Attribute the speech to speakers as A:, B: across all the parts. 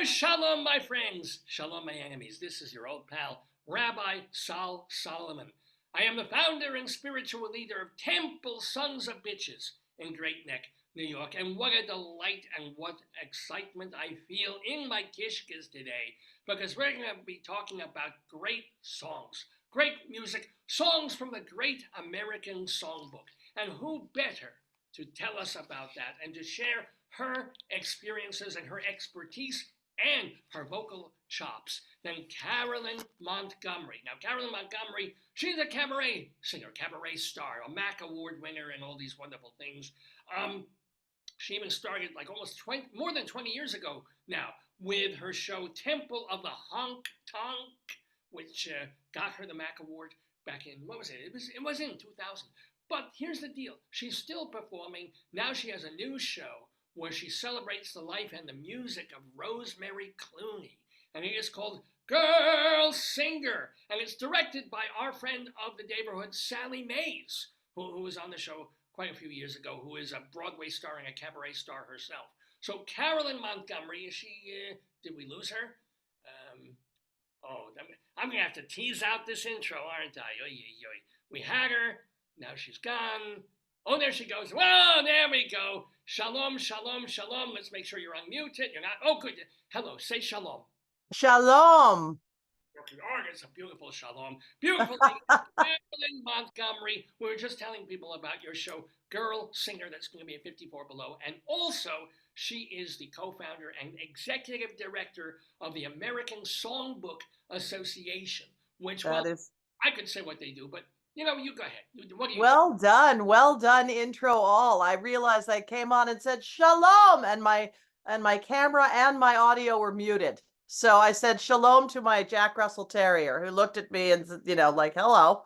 A: Shalom, my friends. Shalom, my enemies. This is your old pal, Rabbi Sol Solomon. I am the founder and spiritual leader of Temple Sons of Bitches in Great Neck, New York. And what a delight and what excitement I feel in my kishkas today, because we're going to be talking about great songs, great music, songs from the great American songbook. And who better to tell us about that and to share her experiences and her expertise and her vocal chops than CAROLYN Montgomery. Now, CAROLYN Montgomery, she's a cabaret singer, cabaret star, a MAC award winner, and all these wonderful things. She even started like more than 20 years ago now with her show Temple of the Honk Tonk, which got her the MAC award back in, what was it? It was in 2000. But here's the deal. She's still performing. Now she has a new show where she celebrates the life and the music of Rosemary Clooney. And it is called Girl Singer. And it's directed by our friend of the neighborhood, Sally Mays, who was on the show quite a few years ago, who is a Broadway star and a cabaret star herself. So CAROLYN Montgomery, is she, did we lose her? I'm going to have to tease out this intro, aren't I? Oy, oy, oy. We had her. Now she's gone. Oh, there she goes. Whoa, there we go. Shalom, shalom, shalom. Let's make sure you're unmuted. You're not. Oh, good. Hello. Say shalom.
B: Shalom.
A: Okay. Oh, it's a beautiful shalom. Beautiful thing. CAROLYN Montgomery. We were just telling people about your show, Girl Singer, that's going to be at 54 Below. And also, she is the co-founder and executive director of the American Songbook Association, which, I could say what they do, but you go ahead. What do you
B: Well done, intro all. I realized I came on and said shalom, and my camera and my audio were muted. So I said shalom to my Jack Russell Terrier, who looked at me and like hello.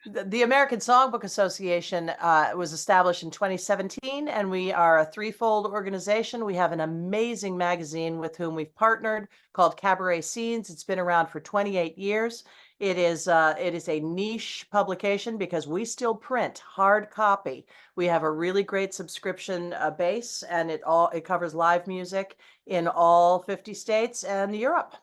B: The American Songbook Association was established in 2017, and we are a threefold organization. We have an amazing magazine with whom we've partnered called Cabaret Scenes. It's been around for 28 years. It is a niche publication because we still print hard copy. We have a really great subscription base, and it covers live music in all 50 states and Europe.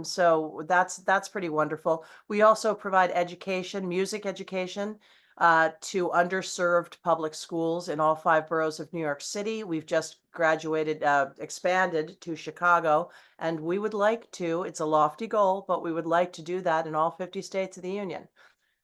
B: So that's pretty wonderful. We also provide education, music education, to underserved public schools in all 5 boroughs of New York City. We've just expanded to Chicago, and we would like to, it's a lofty goal, but we would like to do that in all 50 states of the union.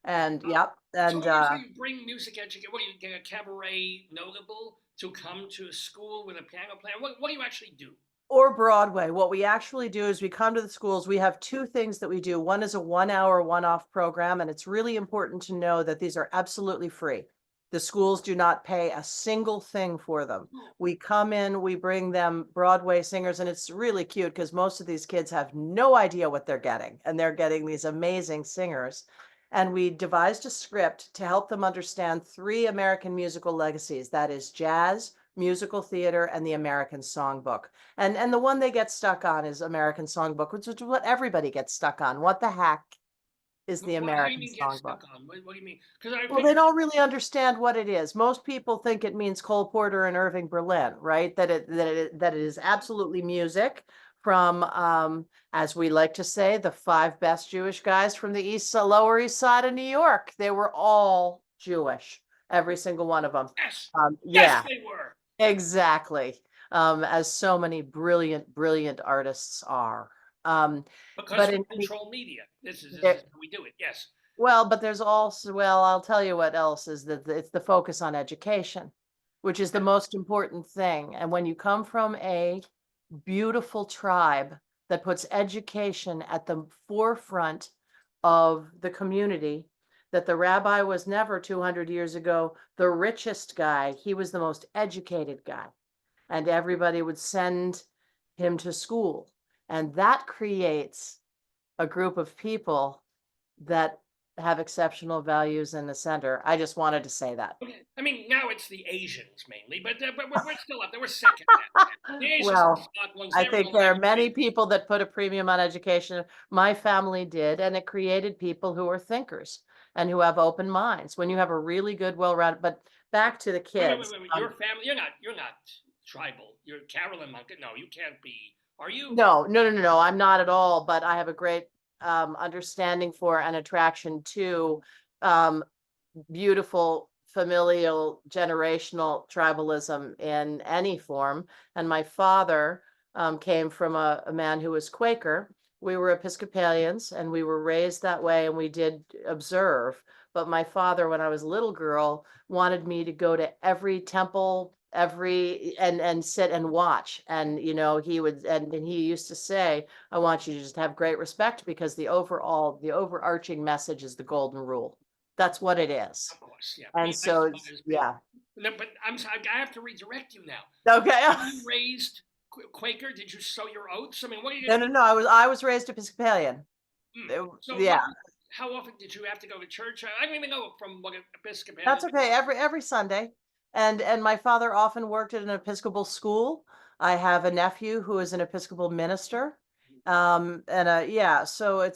B: And yep. And
A: so you bring music education, what do you get, a cabaret notable to come to a school with a piano player? What do you actually do?
B: Or Broadway. What we actually do is we come to the schools. We have 2 things that we do. One is a 1-hour, one-off program, and it's really important to know that these are absolutely free. The schools do not pay a single thing for them. We come in, we bring them Broadway singers, and it's really cute because most of these kids have no idea what they're getting, and they're getting these amazing singers. And we devised a script to help them understand 3 American musical legacies. That is jazz, musical theater, and the American Songbook. And the one they get stuck on is American Songbook, which is what everybody gets stuck on. What the heck is the American Songbook?
A: What do you mean?
B: Well, they don't really understand what it is. Most people think it means Cole Porter and Irving Berlin, right? That it is absolutely music from, as we like to say, the 5 best Jewish guys from the Lower East Side of New York. They were all Jewish, every single one of them.
A: Yes, yes, they were.
B: Exactly. As so many brilliant artists are.
A: Because we control media. This is how we do it. Yes.
B: Well, but there's also, I'll tell you what else is that it's the focus on education, which is the most important thing. And when you come from a beautiful tribe that puts education at the forefront of the community, that the rabbi was never 200 years ago the richest guy. He was the most educated guy, and everybody would send him to school. And that creates a group of people that have exceptional values in the center. I just wanted to say that.
A: Okay. I mean, now it's the Asians mainly, but we're still up there. We're second.
B: I think there are many people that put a premium on education. My family did, and it created people who are thinkers and who have open minds. When you have a really good, well-rounded, but back to the kids.
A: Wait. Your family, you're not tribal. You're CAROLYN Montgomery. No, you can't be Are you?
B: No. I'm not at all, but I have a great understanding for and attraction to um, beautiful familial generational tribalism in any form. And my father came from a man who was Quaker. We were Episcopalians and we were raised that way and we did observe. But my father, when I was a little girl, wanted me to go to every temple, and sit and watch. And he would, and he used to say, I want you to just have great respect because the overarching message is the golden rule. That's what it is.
A: Of course, yeah.
B: And
A: Be nice
B: so
A: to
B: it's,
A: others.
B: yeah.
A: No, but I'm sorry, I have to redirect you now.
B: Okay.
A: Were you raised Quaker? Did you sow your oats? I mean, what are you
B: No,
A: gonna
B: no, no. I was raised Episcopalian.
A: So
B: Yeah,
A: how often did you have to go to church? I don't even know from what Episcopalian.
B: that's okay. Every Sunday. And my father often worked at an Episcopal school. I have a nephew who is an Episcopal minister. And yeah, so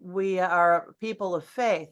B: we are people of faith,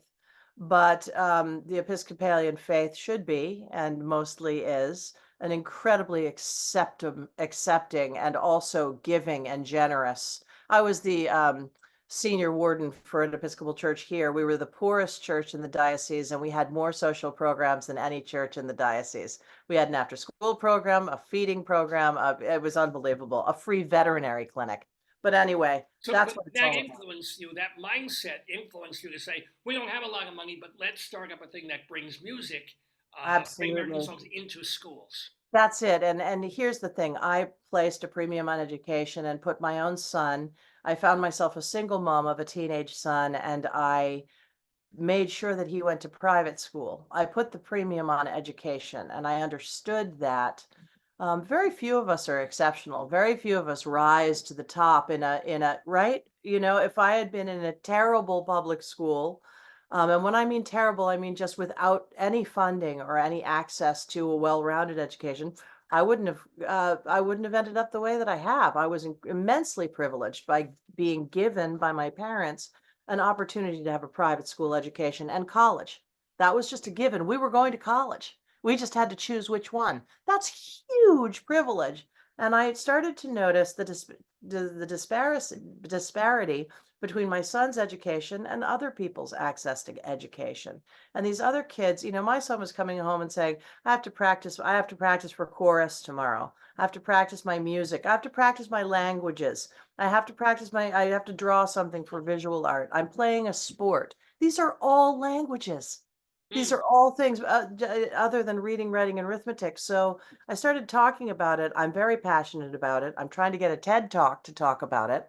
B: but the Episcopalian faith should be, and mostly is, an incredibly accepting and also giving and generous. I was the senior warden for an Episcopal church here. We were the poorest church in the diocese, and we had more social programs than any church in the diocese. We had an after-school program, a feeding program. It was unbelievable. A free veterinary clinic. But anyway,
A: So
B: that's what it's
A: that
B: all about.
A: influenced you. That mindset influenced you to say, we don't have a lot of money, but let's start up a thing that brings music, bring American
B: Absolutely.
A: songs into schools.
B: That's it. And here's the thing. I placed a premium on education and put my own son. I found myself a single mom of a teenage son, and I made sure that he went to private school. I put the premium on education, and I understood that very few of us are exceptional. Very few of us rise to the top in a right. If I had been in a terrible public school, and when I mean terrible, I mean just without any funding or any access to a well-rounded education, I wouldn't have ended up the way that I have. I was immensely privileged by being given by my parents an opportunity to have a private school education and college. That was just a given. We were going to college. We just had to choose which one. That's huge privilege. And I started to notice the disparity between my son's education and other people's access to education. And these other kids, my son was coming home and saying, I have to practice for chorus tomorrow. I have to practice my music. I have to practice my languages. I have to draw something for visual art. I'm playing a sport. These are all languages. These are all things other than reading, writing, and arithmetic. So I started talking about it. I'm very passionate about it. I'm trying to get a TED Talk to talk about it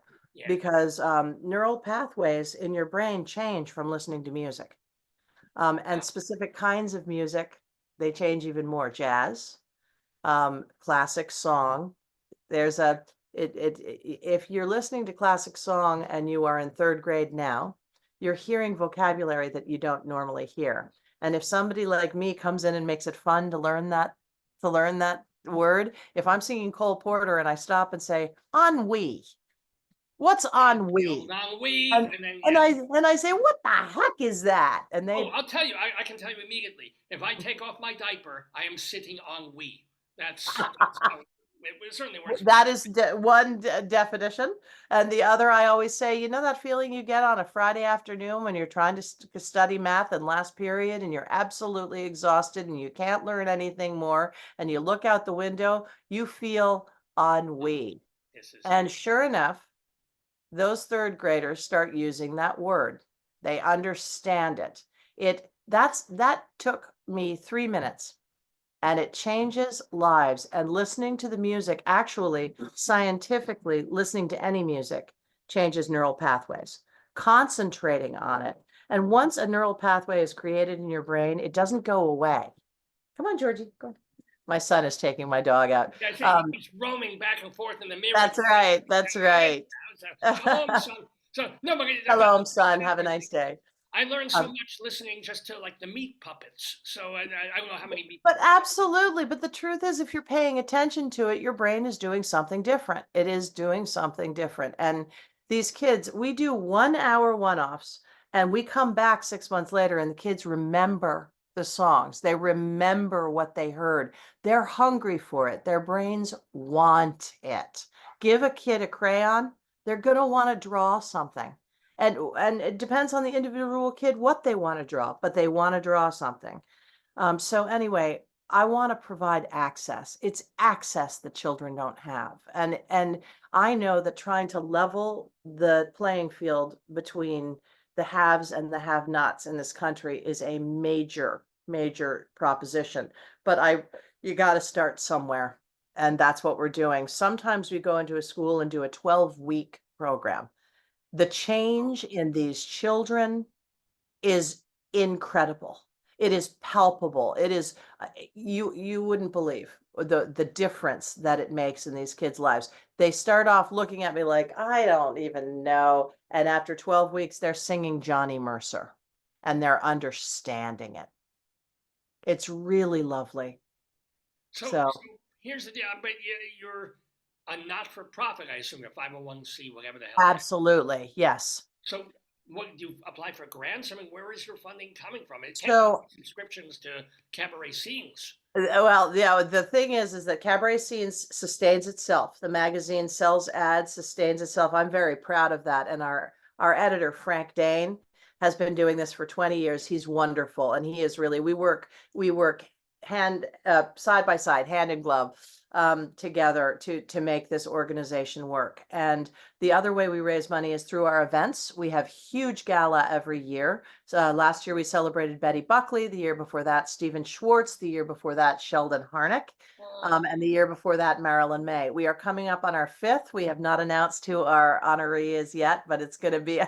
B: because neural pathways in your brain change from listening to music. And specific kinds of music, they change even more. Jazz, classic song. If you're listening to classic song and you are in third grade now, you're hearing vocabulary that you don't normally hear. And if somebody like me comes in and makes it fun to learn that word, if I'm singing Cole Porter and I stop and say ennui, what's ennui?
A: Ennui,
B: And I say, what the heck is that? And
A: I'll tell you. I can tell you immediately. If I take off my diaper, I am sitting ennui. That's how it certainly works.
B: That is one definition. And the other, I always say, that feeling you get on a Friday afternoon when you're trying to study math in last period and you're absolutely exhausted and you can't learn anything more and you look out the window, you feel ennui. And sure enough, those third graders start using that word. They understand it. That took me 3 minutes. And it changes lives. And listening to the music, actually, scientifically, listening to any music changes neural pathways. Concentrating on it. And once a neural pathway is created in your brain, it doesn't go away. Come on, Georgie. Go on. My son is taking my dog out.
A: He's roaming back and forth in the mirror.
B: That's right. That's right.
A: Shalom, son.
B: Shalom, son. Have a nice day.
A: I learned so much listening just to the meat puppets. So I don't know how many meat.
B: But absolutely. But the truth is, if you're paying attention to it, your brain is doing something different. It is doing something different. And these kids, we do 1 hour one-offs and we come back 6 months later and the kids remember the songs. They remember what they heard. They're hungry for it. Their brains want it. give a kid a crayon, they're going to want to draw something. And it depends on the individual kid what they want to draw, but they want to draw something. So anyway, I want to provide access. It's access that children don't have. And I know that trying to level the playing field between the haves and the have-nots in this country is a major, major proposition. But you got to start somewhere. And that's what we're doing. Sometimes we go into a school and do a 12-week program. The change in these children is incredible. It is palpable. It is you wouldn't believe the difference that it makes in these kids' lives. They start off looking at me like, I don't even know. And after 12 weeks, they're singing Johnny Mercer and they're understanding it. It's really lovely.
A: So here's the deal. But you're a not-for-profit, I assume, a 501c, whatever the hell.
B: Absolutely, yes.
A: So what, do you apply for grants? I mean, where is your funding coming from? It can't
B: So
A: be subscriptions to cabaret scenes.
B: well, yeah, the thing is that Cabaret Scenes sustains itself. The magazine sells ads, sustains itself. I'm very proud of that. And our editor, Frank Dane, has been doing this for 20 years. He's wonderful. And he is really, we work hand side by side, hand in glove, together to make this organization work. And the other way we raise money is through our events. We have huge gala every year. So last year we celebrated Betty Buckley. The year before that, Stephen Schwartz. The year before that, Sheldon Harnick. And the year before that, Marilyn May. We are coming up on our 5th. We have not announced who our honoree is yet, but it's going to be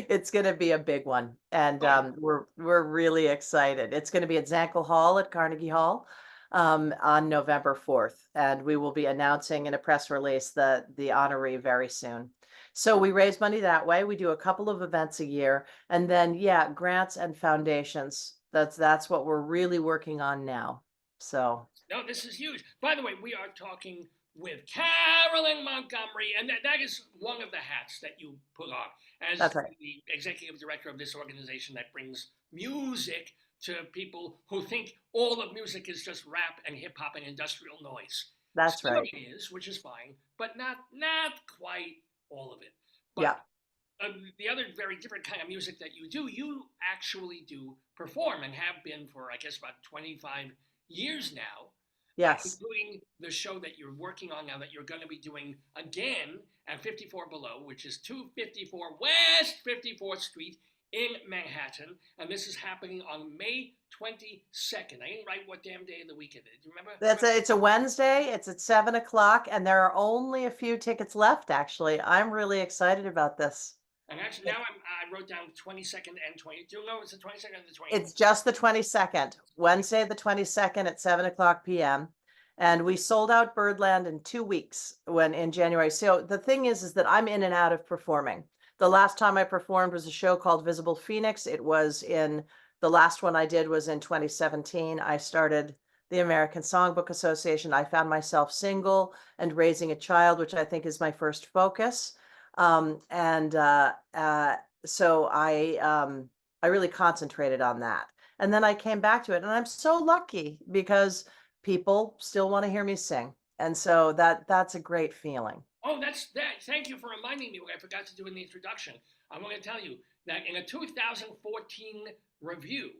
B: it's going to be a big one, and we're really excited. It's going to be at Zankel Hall at Carnegie Hall on November 4th, and we will be announcing in a press release the honoree very soon. So we raise money that way. We do a couple of events a year, and then grants and foundations. That's what we're really working on now. So
A: no, this is huge. By the way, we are talking with CAROLYN Montgomery, and that is one of the hats that you put on as
B: right.
A: the executive director of this organization that brings music to people who think all of music is just rap and hip hop and industrial noise.
B: That's
A: Some
B: right.
A: of it is, which is fine, but not quite all of it. But
B: Yeah.
A: The other very different kind of music that you actually do perform and have been for, I guess, about 25 years now.
B: Yes.
A: Including the show that you're working on now that you're going to be doing again at 54 Below, which is 254 West 54th Street in Manhattan. And this is happening on May 22nd. I didn't write what damn day of the week it is. Do you remember?
B: It's a Wednesday. It's at 7 o'clock, and there are only a few tickets left, actually. I'm really excited about this.
A: And actually, now I wrote down 22nd and 20. Do you know it's the 22nd and the 20th?
B: It's just the 22nd, Wednesday, the 22nd at 7 o'clock p.m. And we sold out Birdland in 2 weeks in January. So the thing is that I'm in and out of performing. The last time I performed was a show called Visible Phoenix. The last one I did was in 2017. I started the American Songbook Association. I found myself single and raising a child, which I think is my first focus. So I really concentrated on that. And then I came back to it, and I'm so lucky because people still want to hear me sing. And so that's a great feeling.
A: Oh, that's that. Thank you for reminding me what I forgot to do in the introduction. I want to tell you that in a 2014 review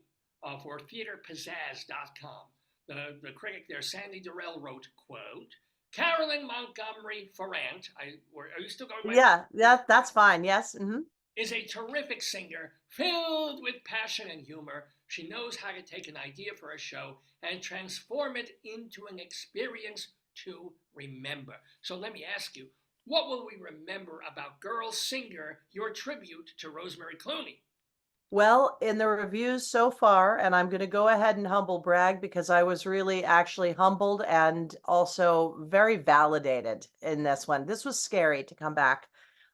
A: for theaterpizzazz.com, the critic there, Sandy Durrell, wrote, quote, CAROLYN Montgomery Ferrant, are you still going?
B: That's fine. Yes. Mm-hmm.
A: Is a terrific singer filled with passion and humor. She knows how to take an idea for a show and transform it into an experience to remember. So let me ask you, what will we remember about Girl Singer, your tribute to Rosemary Clooney?
B: Well, in the reviews so far, and I'm going to go ahead and humble brag because I was really actually humbled and also very validated in this one. This was scary to come back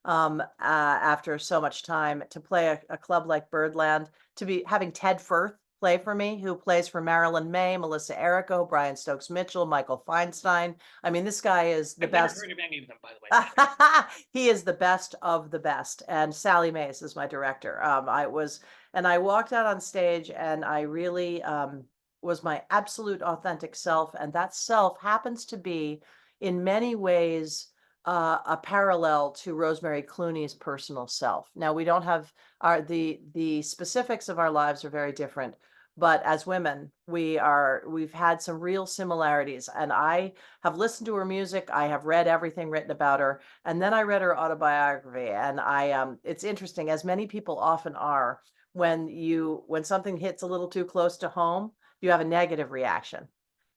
B: after so much time to play a club like Birdland, to be having Ted Firth play for me, who plays for Marilyn May, Melissa Errico, Brian Stokes Mitchell, Michael Feinstein. I mean, this guy is the best.
A: I've never heard of any of them, by the way.
B: He is the best of the best. And Sally Mays is my director. I walked out on stage and I really was my absolute authentic self. And that self happens to be in many ways a parallel to Rosemary Clooney's personal self. Now we don't have the specifics of our lives are very different, but as women, we've had some real similarities. And I have listened to her music. I have read everything written about her, and then I read her autobiography. And it's interesting, as many people often are, when something hits a little too close to home, you have a negative reaction.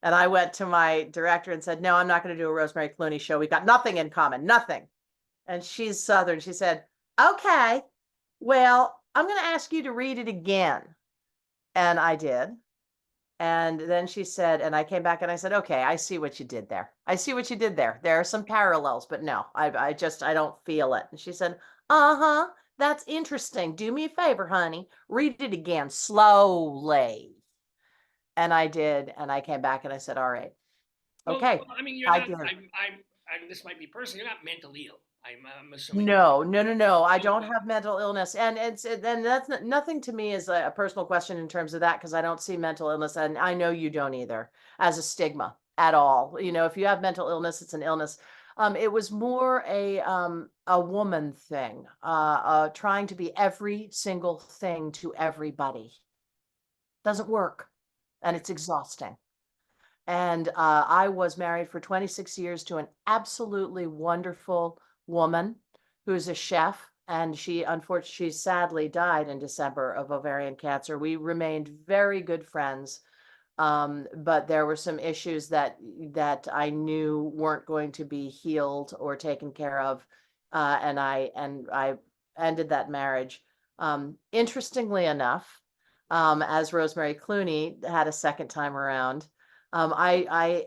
B: And I went to my director and said, no, I'm not going to do a Rosemary Clooney show. We've got nothing in common, nothing. And she's Southern. She said, okay, well, I'm going to ask you to read it again. And I did. And then she said, and I came back and I said, okay, I see what you did there. I see what you did there. There are some parallels, but no, I don't feel it. And she said, uh-huh, that's interesting. Do me a favor, honey. Read it again slowly. And I did, and I came back and I said, all right, okay.
A: Well, I mean, you're
B: I
A: not.
B: did.
A: This might be personal. You're not mentally ill. I'm assuming.
B: No. I don't have mental illness, and that's nothing to me is a personal question in terms of that, because I don't see mental illness, and I know you don't either, as a stigma at all. You know, if you have mental illness, it's an illness. It was more a woman thing, trying to be every single thing to everybody. Doesn't work, and it's exhausting. And I was married for 26 years to an absolutely wonderful woman who's a chef. And she sadly died in December of ovarian cancer. We remained very good friends. But there were some issues that I knew weren't going to be healed or taken care of. And I ended that marriage. Interestingly enough, as Rosemary Clooney had a second time around, I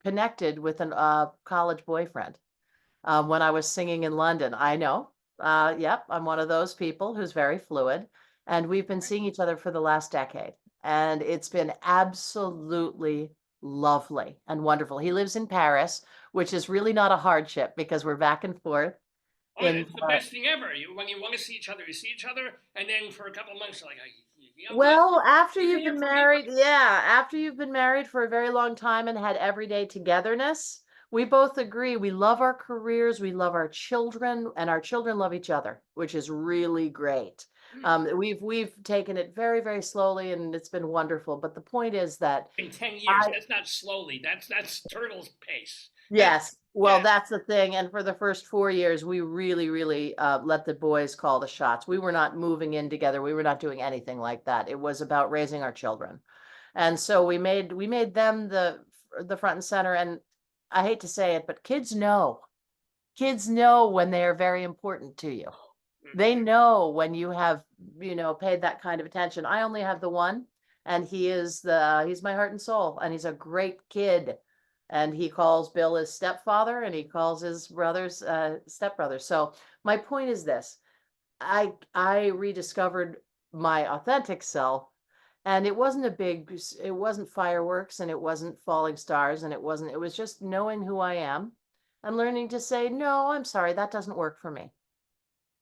B: connected with a college boyfriend when I was singing in London. I know. Yep, I'm one of those people who's very fluid, and we've been seeing each other for the last decade, and it's been absolutely lovely and wonderful. He lives in Paris, which is really not a hardship because we're back and forth.
A: Oh, it's the best thing ever. When you want to see each other, you see each other, and then for a couple of months, you're like,
B: well, after you've been married, after you've been married for a very long time and had everyday togetherness, we both agree we love our careers, we love our children, and our children love each other, which is really great. We've taken it very, very slowly, and it's been wonderful. But the point is that
A: in 10 years, that's not slowly. That's turtle's pace.
B: Yes. Well, that's the thing. And for the first 4 years, we really, really let the boys call the shots. We were not moving in together. We were not doing anything like that. It was about raising our children. And so we made them the front and center. And I hate to say it, but kids know. Kids know when they are very important to you. They know when you have, paid that kind of attention. I only have the one, and he's my heart and soul, and he's a great kid. And he calls Bill his stepfather, and he calls his brothers stepbrothers. So my point is this: I rediscovered my authentic self, and it wasn't it wasn't fireworks, and it wasn't falling stars, and it was just knowing who I am and learning to say, no, I'm sorry, that doesn't work for me.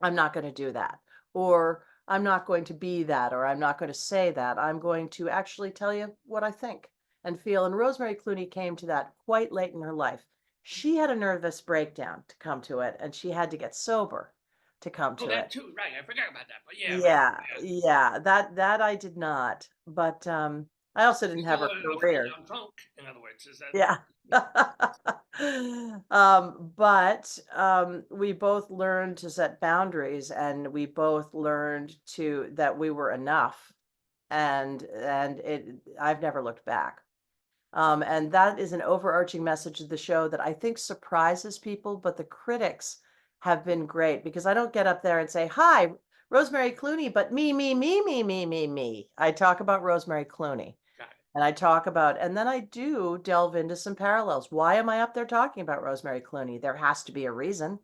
B: I'm not going to do that, or I'm not going to be that, or I'm not going to say that. I'm going to actually tell you what I think and feel. And Rosemary Clooney came to that quite late in her life. She had a nervous breakdown to come to it, and she had to get sober to come to it.
A: That too, right? I forgot about that. But
B: that I did not. But I also didn't have a career.
A: Drunk, in other words, is that?
B: Yeah. But we both learned to set boundaries, and we both learned that we were enough, and I've never looked back. And that is an overarching message of the show that I think surprises people, but the critics have been great, because I don't get up there and say, hi, Rosemary Clooney, but me. I talk about Rosemary Clooney. And I talk about, and then I do delve into some parallels. Why am I up there talking about Rosemary Clooney? There has to be a reason,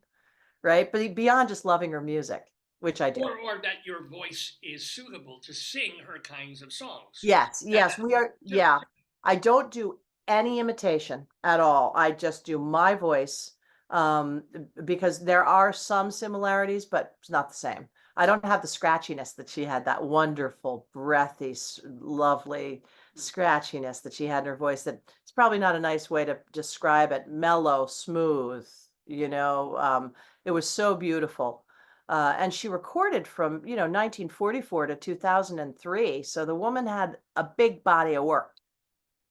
B: right? But beyond just loving her music, which I do.
A: Or that your voice is suitable to sing her kinds of songs.
B: Yes, we are. Yeah. I don't do any imitation at all. I just do my voice, because there are some similarities, but it's not the same. I don't have the scratchiness that she had, that wonderful, breathy, lovely scratchiness that she had in her voice, that's probably not a nice way to describe it. Mellow, smooth, you know, it was so beautiful. And she recorded from, 1944 to 2003. So the woman had a big body of work.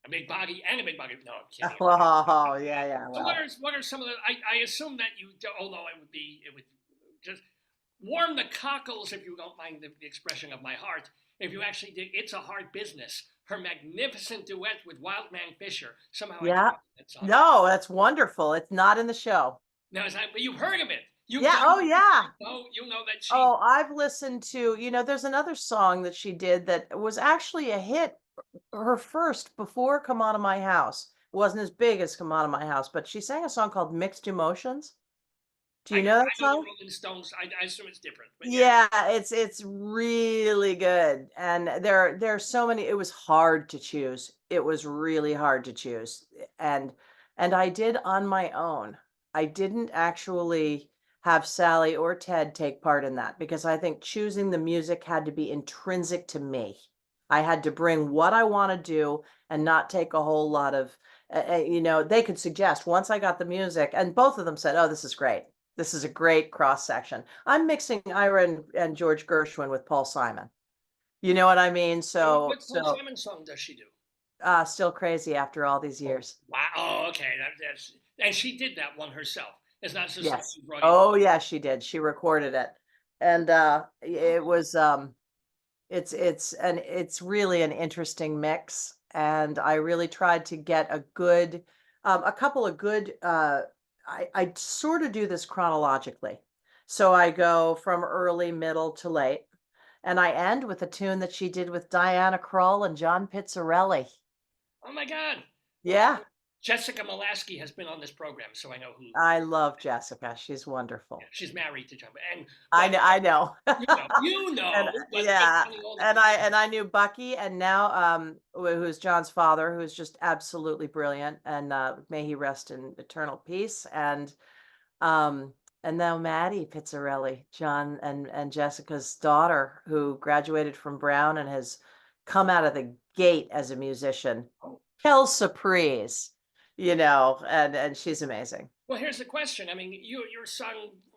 A: A big body and a big body. No, I'm kidding.
B: Oh, yeah, yeah.
A: So
B: Well,
A: what are some of the? I assume that you, although it would just warm the cockles, if you don't mind the expression of my heart, if you actually did It's a Hard Business, her magnificent duet with Wildman Fisher. Somehow I
B: yeah.
A: forgot that song.
B: No, that's wonderful. It's not in the show.
A: Now, but you've heard of it.
B: Yeah. Oh, yeah.
A: You know that she.
B: Oh, I've listened to, there's another song that she did that was actually a hit, her first before Come On to My House. It wasn't as big as Come On to My House, but she sang a song called Mixed Emotions. Do you know that
A: I know the
B: song?
A: Rolling Stones. I assume it's different, but yeah.
B: Yeah, it's really good. And there's so many, it was hard to choose. It was really hard to choose. And I did on my own. I didn't actually have Sally or Ted take part in that because I think choosing the music had to be intrinsic to me. I had to bring what I want to do and not take a whole lot of, they could suggest once I got the music, and both of them said, "Oh, this is great. This is a great cross section." I'm mixing Ira and George Gershwin with Paul Simon. You know what I mean?
A: What Paul Simon song does she do?
B: Still Crazy After All These Years.
A: Wow. Oh, okay. That's and she did that one herself. It's not just
B: Yes.
A: brought
B: Oh, yeah, she did. She recorded it. And it was it's really an interesting mix. And I really tried to get a couple of good I sort of do this chronologically. So I go from early, middle to late. And I end with a tune that she did with Diana Krall and John Pizzarelli.
A: Oh my God.
B: Yeah.
A: Jessica Molaski has been on this program, so I know who.
B: I love Jessica. She's wonderful.
A: Yeah, she's married to John, and
B: I know.
A: you know,
B: And
A: but
B: yeah,
A: all
B: and I knew Bucky, and now who's John's father, who's just absolutely brilliant, and may he rest in eternal peace. Um and now Maddie Pizzarelli, John and Jessica's daughter, who graduated from Brown and has come out of the gate as a musician.
A: Oh.
B: Quelle surprise, and she's amazing.
A: Well, here's the question. I mean, your son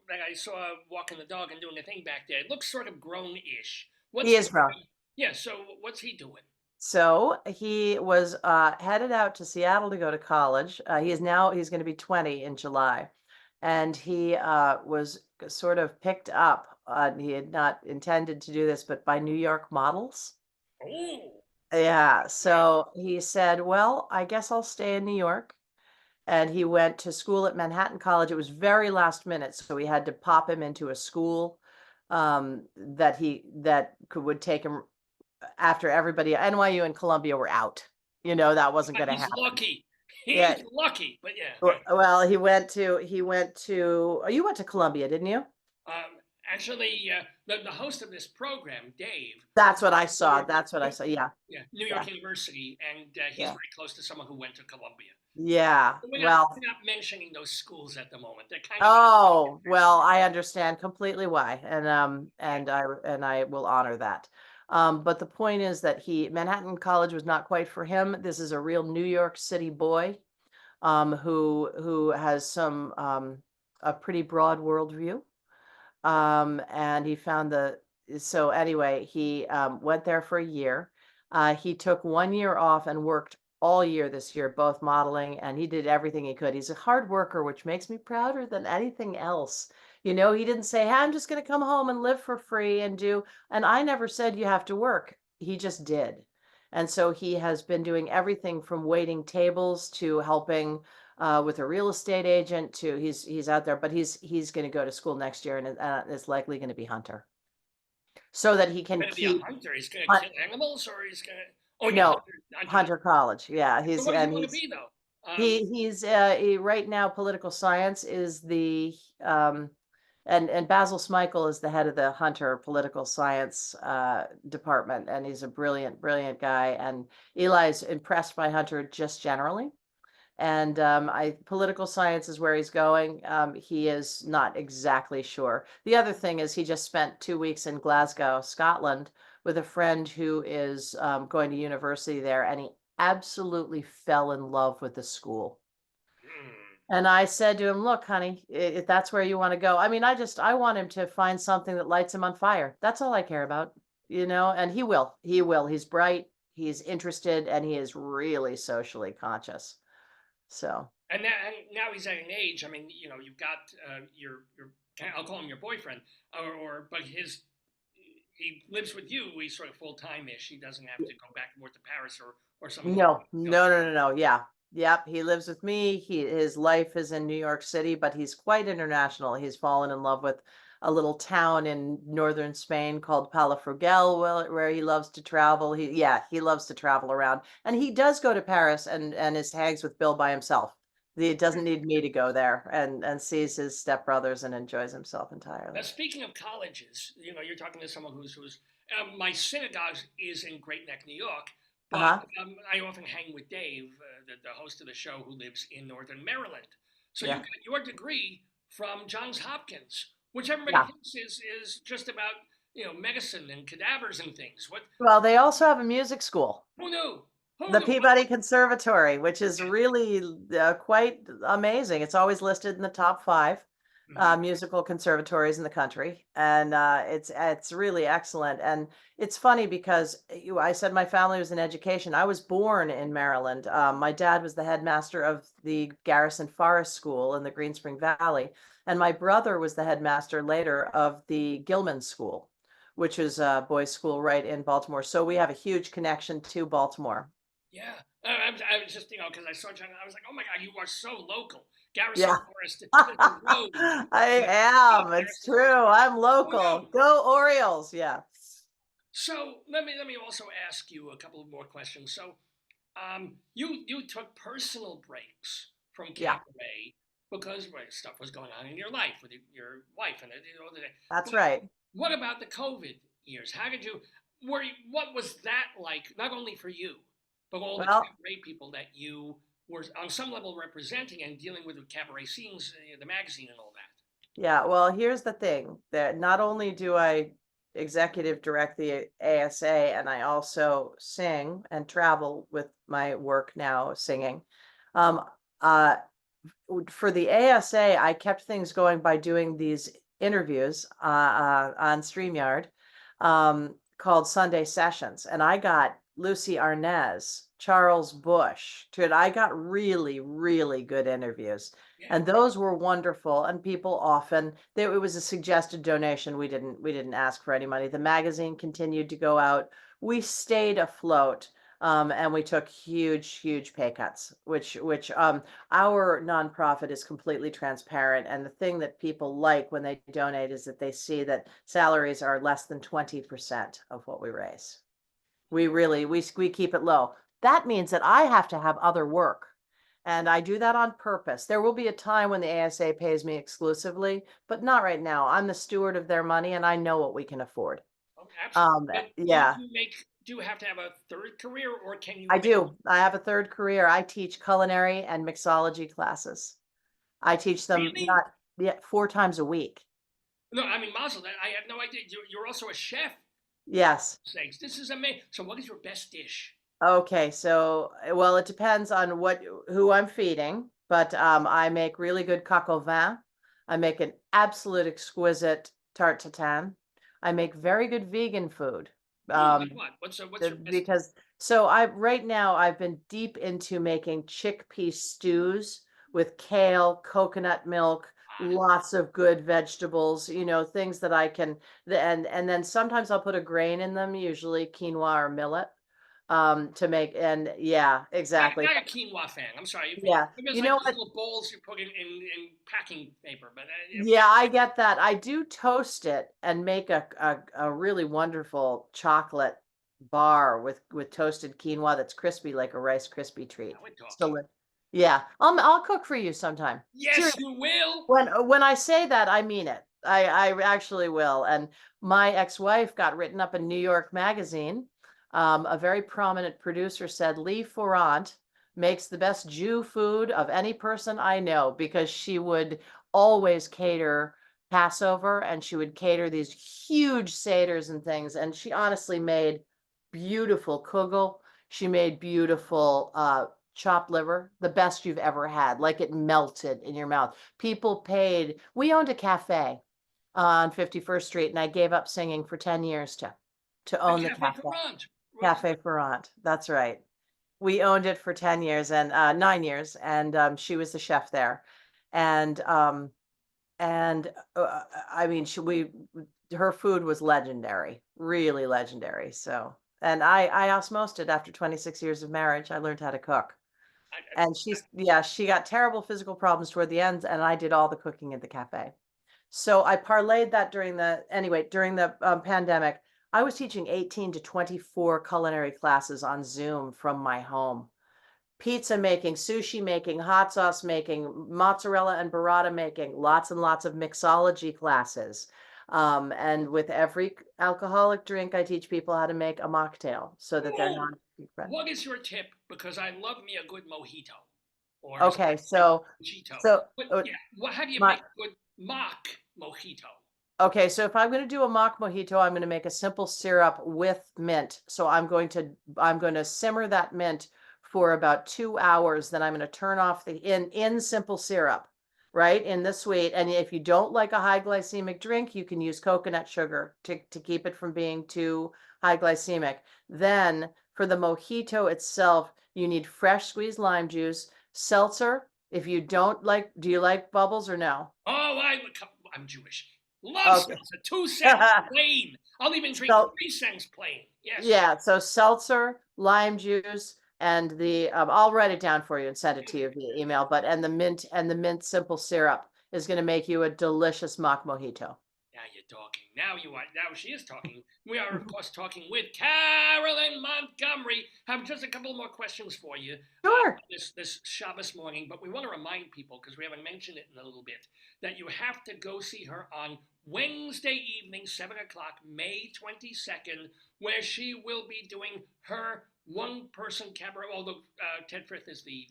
A: that I saw walking the dog and doing a thing back there, looks sort of grown-ish.
B: He is grown.
A: Yeah. So what's he doing?
B: So he was headed out to Seattle to go to college. He's going to be 20 in July. And he was sort of picked up. He had not intended to do this, but by New York models.
A: Oh.
B: Yeah. So he said, "Well, I guess I'll stay in New York." And he went to school at Manhattan College. It was very last minute, so we had to pop him into a school that would take him after everybody. NYU and Columbia were out. That wasn't going to happen.
A: Lucky. He's lucky, but yeah.
B: Well, he went to. You went to Columbia, didn't you?
A: Actually, the host of this program, Dave.
B: That's what I saw. Yeah.
A: Yeah, New York University, and he's very close to someone who went to Columbia.
B: Yeah.
A: We're not mentioning those schools at the moment. They're kind of.
B: Oh, well, I understand completely why, and I will honor that. But the point is that Manhattan College was not quite for him. This is a real New York City boy, who has a pretty broad worldview. And he found so anyway, he went there for a year. He took 1 year off and worked all year this year, both modeling, and he did everything he could. He's a hard worker, which makes me prouder than anything else. He didn't say, "Hey, I'm just going to come home and live for free and I never said you have to work. He just did. And so he has been doing everything from waiting tables to helping with a real estate agent to he's out there, but he's going to go to school next year, and it's likely going to be hunter, so that he can
A: be a hunter. He's going to kill animals, or he's going to. Oh yeah,
B: Hunter College. Yeah, he's
A: so what does he want to be though?
B: He's right now political science is the and Basil Smykel is the head of the Hunter political science department, and he's a brilliant guy, and Eli's impressed by Hunter just generally. And political science is where he's going. He is not exactly sure. The other thing is he just spent 2 weeks in Glasgow, Scotland, with a friend who is going to university there, and he absolutely fell in love with the school.
A: Hmm.
B: And I said to him, "Look, honey, if that's where you want to go, I mean, I want him to find something that lights him on fire. That's all I care about, you know, and he will. He will. He's bright, he's interested, and he is really socially conscious. So,
A: And now he's at an age. I mean, you've got your I'll call him your boyfriend, or but he lives with you. He's sort of full time ish. He doesn't have to go back and forth to Paris or something like
B: no,
A: that. So,
B: no, no, no, no. Yeah. Yep. He lives with me. His life is in New York City, but he's quite international. He's fallen in love with a little town in northern Spain called Palafrugell, where he loves to travel. He loves to travel around. And he does go to Paris and his tags with Bill by himself. He doesn't need me to go there and sees his stepbrothers and enjoys himself
A: now,
B: entirely.
A: speaking of colleges, you're talking to someone who's my synagogue is in Great Neck, New York, but
B: Uh-huh.
A: I often hang with Dave, the host of the show, who lives in Northern Maryland. So you
B: Yeah.
A: got your degree from Johns Hopkins, which everybody
B: Yeah.
A: thinks is just about medicine and cadavers and things. What?
B: Well, they also have a music school.
A: Who knew? Who
B: The
A: knew? What?
B: Peabody Conservatory, which is really quite amazing. It's always listed in the top 5
A: Mhm.
B: musical conservatories in the country, and it's really excellent. And it's funny because I said my family was in education. I was born in Maryland. My dad was the headmaster of the Garrison Forest School in the Green Spring Valley, and my brother was the headmaster later of the Gilman School, which is a boys' school right in Baltimore. So we have a huge connection to Baltimore.
A: Yeah, I was just because I saw John, I was like, oh my God, you are so local. Garrison
B: Yeah.
A: Forest, there's a road.
B: I
A: Oh,
B: am. It's
A: Garrison Forest.
B: true. I'm
A: Who
B: local.
A: knew?
B: Go Orioles. Yeah.
A: So let me also ask you a couple of more questions. So you took personal breaks from
B: Yeah,
A: cabaret because stuff was going on in your life with your wife and all that.
B: that's
A: But
B: right.
A: what about the COVID years? How did you? What was that like? Not only for you, but all the
B: Well,
A: cabaret people that you were on some level representing and dealing with cabaret scenes, the magazine and all that.
B: yeah. Well, here's the thing that not only do I executive direct the ASA, and I also sing and travel with my work now singing. Um, uh, for the ASA, I kept things going by doing these interviews on StreamYard called Sunday Sessions. And I got Lucy Arnaz, Charles Bush. Dude, I got really, really good interviews.
A: Yeah.
B: And those were wonderful. And people often, it was a suggested donation. We didn't ask for any money. The magazine continued to go out. We stayed afloat. And we took huge, huge pay cuts, which our nonprofit is completely transparent. And the thing that people like when they donate is that they see that salaries are less than 20% of what we raise. We keep it low. That means that I have to have other work. And I do that on purpose. There will be a time when the ASA pays me exclusively, but not right now. I'm the steward of their money and I know what we can afford.
A: Oh, absolutely. But do
B: Yeah,
A: you make do you have to have a third career, or can you
B: I
A: make?
B: do. I have a third career. I teach culinary and mixology classes. I teach them
A: Really?
B: not yet 4 times a week.
A: No, I mean, Mazel, I had no idea. You're also a chef.
B: Yes.
A: Sakes, this is amazing. So, what is your best dish?
B: Okay. So, well, it depends on who I'm feeding, but I make really good coq au vin. I make an absolute exquisite tarte tatin. I make very good vegan food.
A: Ooh, like
B: Um,
A: what? What's your best?
B: because so I right now I've been deep into making chickpea stews with kale, coconut milk,
A: Ah,
B: lots of good vegetables, things that I can and then sometimes I'll put a grain in them, usually quinoa or millet, to make and yeah, exactly.
A: not a quinoa fan. I'm sorry.
B: Yeah.
A: If there's
B: You
A: like
B: know
A: the
B: what?
A: little bowls you put in packing paper, but
B: Yeah, I get that. I do toast it and make a really wonderful chocolate bar with toasted quinoa that's crispy like a Rice Krispie treat.
A: now we're talking.
B: So, yeah, I'll cook for you sometime.
A: Yes,
B: Seriously,
A: you will.
B: when I say that, I mean it. I actually will. And my ex-wife got written up in New York Magazine. A very prominent producer said Lee Forant makes the best Jew food of any person I know because she would always cater Passover and she would cater these huge seders and things. And she honestly made beautiful kugel. She made beautiful chopped liver, the best you've ever had, like it melted in your mouth. People paid. We owned a cafe on 51st Street, and I gave up singing for 10 years to
A: The
B: own the
A: Cafe
B: cafe.
A: Ferrand.
B: Cafe Ferrant. That's right. We owned it for 10 years and 9 years, and she was the chef there. And and I mean, her food was legendary, really legendary. So, and I osmosed after 26 years of marriage. I learned how to cook. And she got terrible physical problems toward the end, and I did all the cooking at the cafe. So I parlayed that during the pandemic. I was teaching 18 to 24 culinary classes on Zoom from my home. Pizza making, sushi making, hot sauce making, mozzarella and burrata making, lots and lots of mixology classes. And with every alcoholic drink, I teach people how to make a mocktail so that they're not.
A: What is your tip? Because I love me a good mojito. Or
B: Okay, so
A: mojito.
B: so
A: But yeah, how do you
B: my
A: make a good mock mojito?
B: Okay, so if I'm going to do a mock mojito, I'm going to make a simple syrup with mint. So I'm going to simmer that mint for about 2 hours. Then I'm going to turn off the in simple syrup, right? In the sweet. And if you don't like a high glycemic drink, you can use coconut sugar to keep it from being too high glycemic. Then for the mojito itself, you need fresh squeezed lime juice, seltzer. If you don't like, do you like bubbles or no?
A: Oh, I'm Jewish. Love
B: Okay.
A: salsa. 2 cents plain. I'll even drink
B: So
A: 3 cents plain. Yes.
B: yeah, so seltzer, lime juice, and the I'll write it down for you and send it to you via email. But and the mint simple syrup is going to make you a delicious mock mojito.
A: Now you're talking. Now you are. Now she is talking. We are, of course, talking with CAROLYN Montgomery. Have just a couple more questions for you.
B: Sure.
A: This Shabbos morning, but we want to remind people, because we haven't mentioned it in a little bit, that you have to go see her on Wednesday evening, 7 o'clock, May 22nd, where she will be doing her one-person cabaret. Although Ted Frith is the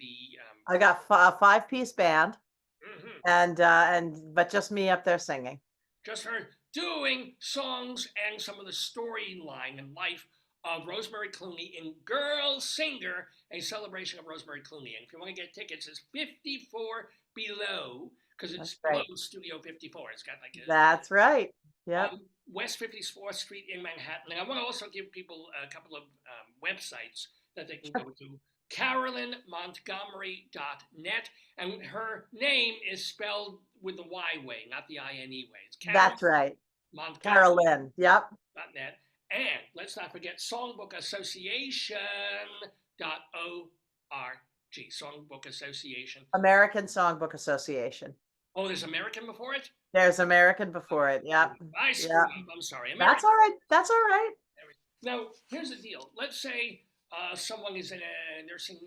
B: I got a five-piece band,
A: mhm.
B: and but just me up there singing.
A: Just her doing songs and some of the storyline and life of Rosemary Clooney in Girl Singer, a celebration of Rosemary Clooney. And if you want to get tickets, it's 54 Below, because it's below Studio 54. It's got like
B: That's right. Yep.
A: West 54th Street in Manhattan. And I want to also give people a couple of websites that they can go to. CAROLYNMontgomery.net, and her name is spelled with the Y way, not the I-N-E way. It's
B: That's right.
A: Montgomery.net.
B: CAROLYN. Yep.
A: And let's not forget Songbook Association.org. Songbook Association.
B: American Songbook Association.
A: Oh, there's American before it?
B: There's American before it. Yep.
A: I screwed up. I'm sorry.
B: American. That's all right. That's all right.
A: Now, here's the deal. Let's say someone is in a nursing,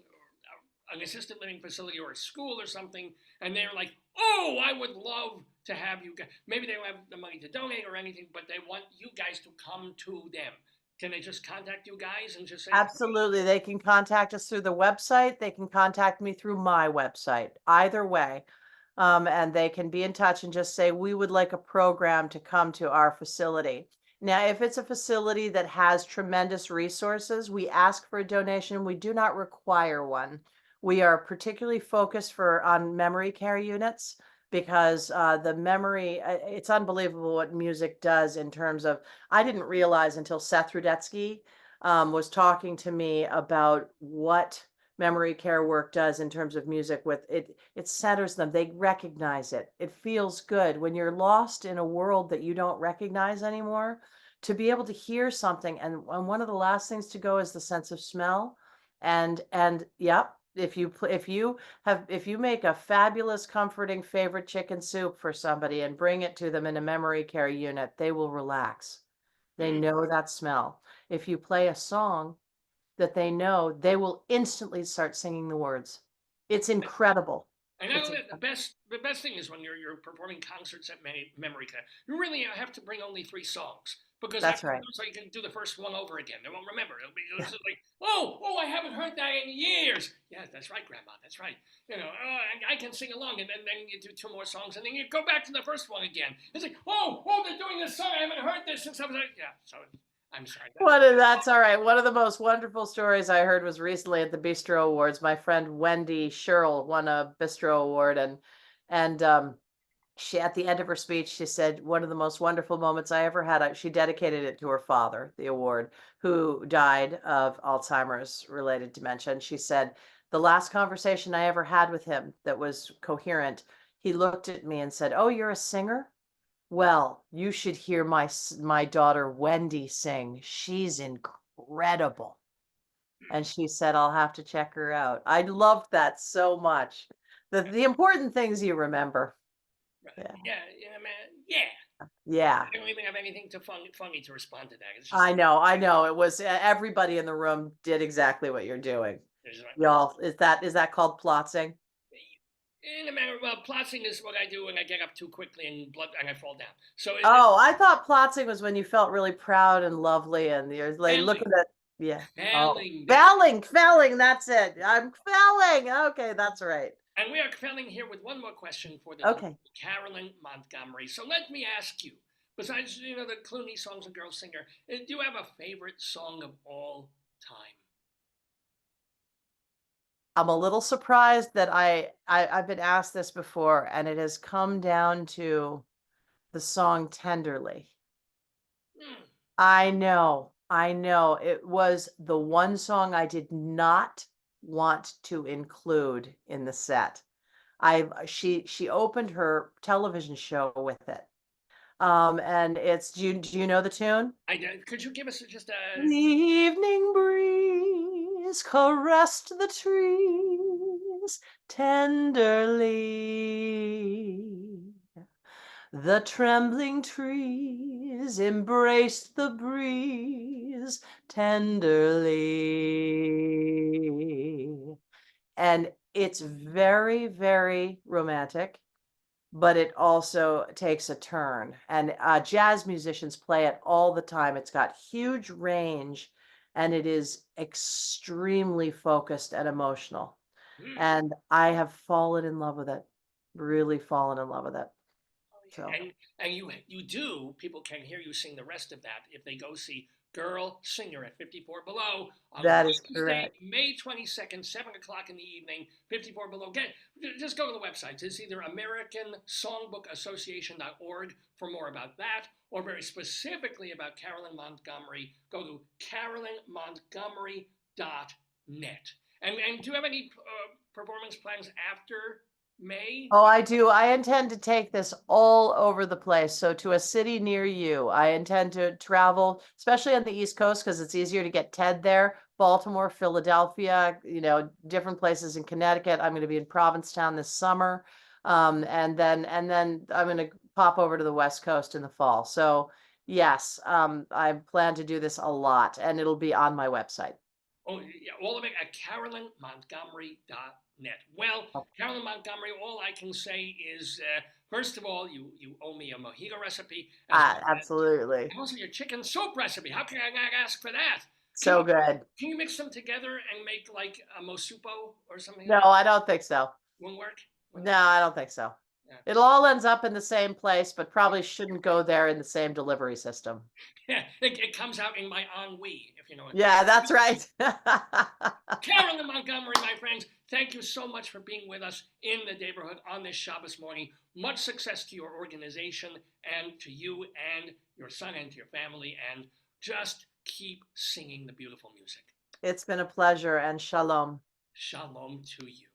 A: an assisted living facility or a school or something, and they're like, oh, I would love to have you guys. Maybe they don't have the money to donate or anything, but they want you guys to come to them. Can they just contact you guys and just say?
B: Absolutely. They can contact us through the website. They can contact me through my website. Either way. And they can be in touch and just say, we would like a program to come to our facility. Now, if it's a facility that has tremendous resources, we ask for a donation. We do not require one. We are particularly focused on memory care units because the memory, it's unbelievable what music does in terms of, I didn't realize until Seth Rudetsky was talking to me about what memory care work does in terms of music. With it centers them. They recognize it. It feels good when you're lost in a world that you don't recognize anymore, to be able to hear something. And one of the last things to go is the sense of smell. And yep, if you make a fabulous, comforting favorite chicken soup for somebody and bring it to them in a memory care unit, they will relax. They know that smell. If you play a song that they know, they will instantly start singing the words. It's incredible.
A: And the best thing is when you're performing concerts at memory care, you really have to bring only 3 songs, because
B: that's right.
A: So you can do the first one over again. They won't remember. It'll be like, oh, I haven't heard that in years. Yeah, that's right, Grandma. That's right. I can sing along, and then you do 2 more songs, and then you go back to the first one again. It's like, oh, they're doing this song. I haven't heard this since I was like, yeah. So I'm sorry.
B: That's all right. One of the most wonderful stories I heard was recently at the Bistro Awards. My friend Wendy Sherrill won a Bistro Award, and she, at the end of her speech, she said one of the most wonderful moments I ever had. She dedicated it to her father, the award, who died of Alzheimer's related dementia. And she said, the last conversation I ever had with him that was coherent, he looked at me and said, "Oh, you're a singer? Well, you should hear my daughter Wendy sing. She's incredible." And she said, "I'll have to check her out." I loved that so much. The important things you remember. Yeah.
A: Yeah, man. Yeah.
B: Yeah.
A: I don't even have anything funny to respond to that. It's just
B: I know. It was everybody in the room did exactly what you're doing.
A: there's
B: Y'all, is that called plotzing?
A: in a matter. Well, plotting is what I do when I get up too quickly and I fall down. So
B: Oh, I thought plotzing was when you felt really proud and lovely and you're like looking at, yeah. Oh, felling, that's it. I'm felling. Okay, that's right.
A: And we are felling here with one more question for the
B: Okay.
A: CAROLYN Montgomery. So let me ask you, besides the Clooney songs and girl singer, do you have a favorite song of all time?
B: I'm a little surprised that I've been asked this before, and it has come down to the song Tenderly.
A: Hmm.
B: I know. It was the one song I did not want to include in the set. She opened her television show with it. And it's, do you know the tune?
A: Could you give us just
B: The
A: a?
B: evening breeze caressed the trees tenderly. The trembling trees embraced the breeze tenderly. And it's very, very romantic, but it also takes a turn. And jazz musicians play it all the time. It's got huge range and it is extremely focused and emotional.
A: Hmm.
B: And I have fallen in love with it, really fallen in love with it. So
A: And you do. People can hear you sing the rest of that if they go see Girl Singer at 54 Below on
B: that is
A: Wednesday,
B: correct.
A: May 22nd, 7 o'clock in the evening. 54 Below. Just go to the website. It's either AmericanSongbookassociation.org for more about that, or very specifically about CAROLYN Montgomery. Go to CAROLYNMontgomery.net. And do you have any performance plans after May?
B: Oh, I do. I intend to take this all over the place. So to a city near you, I intend to travel, especially on the East Coast, because it's easier to get TED there. Baltimore, Philadelphia, different places in Connecticut. I'm going to be in Provincetown this summer. And then I'm going to pop over to the West Coast in the fall. So yes, I plan to do this a lot, and it'll be on my website.
A: Oh, yeah, all of it at CAROLYNMontgomery.net. Well, CAROLYN Montgomery, all I can say is, first of all, you owe me a mojito recipe,
B: Absolutely.
A: and also your chicken soup recipe. How can I not ask for that? Can
B: So
A: you,
B: good.
A: can you mix them together and make like a mosupo or something
B: No,
A: like that?
B: I don't think so.
A: Won't work?
B: No, I don't think so.
A: Yeah.
B: It all ends up in the same place, but probably shouldn't go there in the same delivery system.
A: Yeah, it comes out in my ennui, if you know what.
B: Yeah, that's right.
A: CAROLYN Montgomery, my friends, thank you so much for being with us in the neighborhood on this Shabbos morning. Much success to your organization and to you and your son and to your family, and just keep singing the beautiful music.
B: It's been a pleasure, and shalom.
A: Shalom to you.